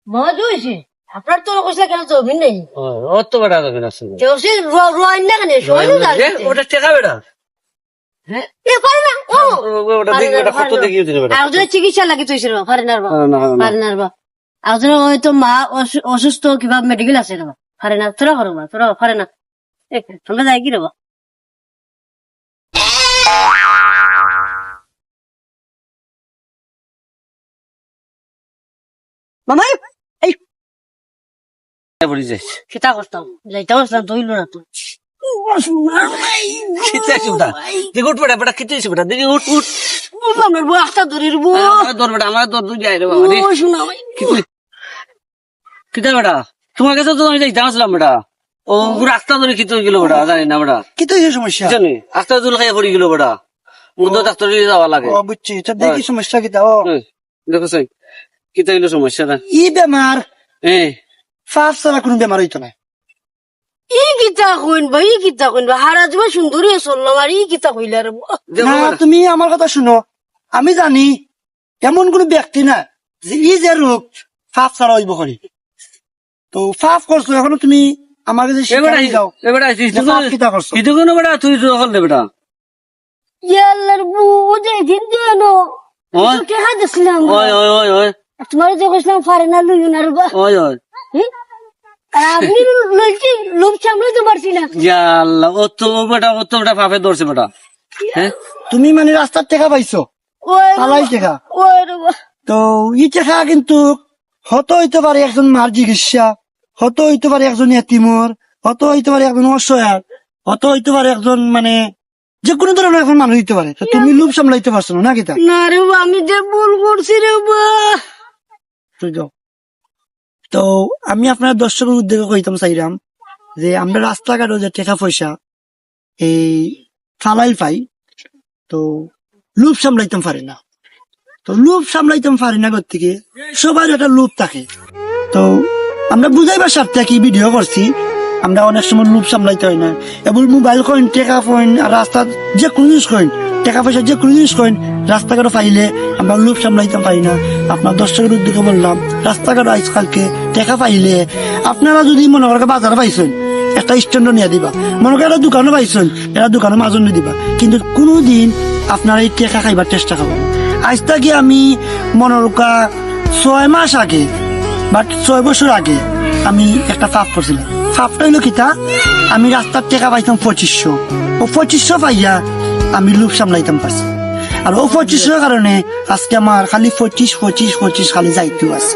মজা হয়েছে আপনার তো কইসলা কেন জমিন নেই ওর তো বেটা জমিন আছে কেউ সে রোয়াই না কেন ওটা টেকা বেটা ওটা দেখি বেটা কত দেখিয়ে দিল বেটা একজনের চিকিৎসা লাগে তুই ফারেনার একজনের হয়তো মা অসুস্থ কিবা মেডিকেল আছে রে ফারেনা তোরা করো না তোরা ফারেনা আমরা যাই কি রে মামাই এই বলি যাই সেটা করতাম যাইতে বসলাম দইল না তো দেখি উঠ বেটা বেটা খেতে বেটা দেখি উঠ উঠ আমার বউ আস্তা ধরির বউ দর বেটা আমার দর দুই যাই রে বাবা কিতা বেটা তোমার কাছে তো আমি যাইতে আসলাম বেটা ও রাস্তা ধরে খিতে গেল বেটা জানি না বেটা কি তো সমস্যা জানি রাস্তা জুল খাইয়া পড়ে গেল বেটা মুদ ডাক্তার যাওয়া লাগে বুঝছি এটা দেখি সমস্যা কিতা ও দেখো সাই কিতা হইলো সমস্যাটা ই বেমার হ্যাঁ ফাফ সারা কোন বেমার হইতো না ই কিতা কইন ভাই ই কিতা কইন ভাই হারা যুবা সুন্দরী চললাম আর ই কিতা কইলা রে না তুমি আমার কথা শুনো আমি জানি এমন কোন ব্যক্তি না যে ই যে রোগ ফাফ সারা হইব করি তো ফাফ করছো এখন তুমি আমার কাছে শিখাই দাও এবারে কিতা করছো এটা কোন বেটা তুই হল দে বেটা ইয়াল্লার বউ যে দিন দিনো ওই কে হাদিসলাম ওই ওই ওই ওই তোমার যে কইলাম ফারেনা লইও না রে বা ওই ওই আপনি লইছি লোভ সামলাইতে পারছি না ইয়া আল্লাহ ও তো বেটা পাপে ধরছে বেটা হ্যাঁ তুমি মানে রাস্তার টেকা পাইছো ওই পালাই টেকা ওই রে বা তো ই টেকা কিন্তু হয়তো হইতে পারে একজন মার চিকিৎসা হয়তো হইতে পারে একজন এতিমর হয়তো হইতে পারে একজন অসহায় হয়তো হইতে পারে একজন মানে যে কোনো ধরনের এখন মানুষ হইতে পারে তো তুমি লোভ সামলাইতে পারছো না কিতা না রে বা আমি যে ভুল করছি রে বা তো আমি আপনার দর্শকের উদ্যোগে কইতাম চাইরাম যে আমরা রাস্তাঘাটে যে টাকা পয়সা এই ফালাইল পাই তো লোভ সামলাইতাম পারি না তো লোভ সামলাইতাম পারি না ঘর থেকে সবার একটা লোভ থাকে তো আমরা বুঝাইবার স্বার্থে কি ভিডিও করছি আমরা অনেক সময় লোভ সামলাইতে হয় না এবং মোবাইল কইন টেকা কইন আর রাস্তার যে কোনো জিনিস কইন টাকা পয়সা যে কোনো জিনিস কইন রাস্তাঘাটে পাইলে আমরা লোভ সামলাইতে পারি না আপনার দর্শকের উদ্যোগে বললাম রাস্তাঘাটে আজকালকে টাকা পাইলে আপনারা যদি মনে করেন বাজারে পাইছেন একটা স্ট্যান্ড নিয়ে দিবা মনে করেন একটা দোকানে পাইছেন এটা দোকানে মাজন দিবা কিন্তু কোনোদিন আপনারা এই টাকা খাইবার চেষ্টা করবেন আজ থেকে আমি মনে রোকা 6 মাস আগে বা 6 বছর আগে আমি একটা ফাপ করছিলাম ফাপটা হইলো কিতা আমি রাস্তার টাকা পাইতাম 2500 ও 2500 পাইয়া আমি লোভ সামলাইতাম পারছি আর ও 2500 কারণে আজকে আমার খালি 25 খালি যাইতেও আছে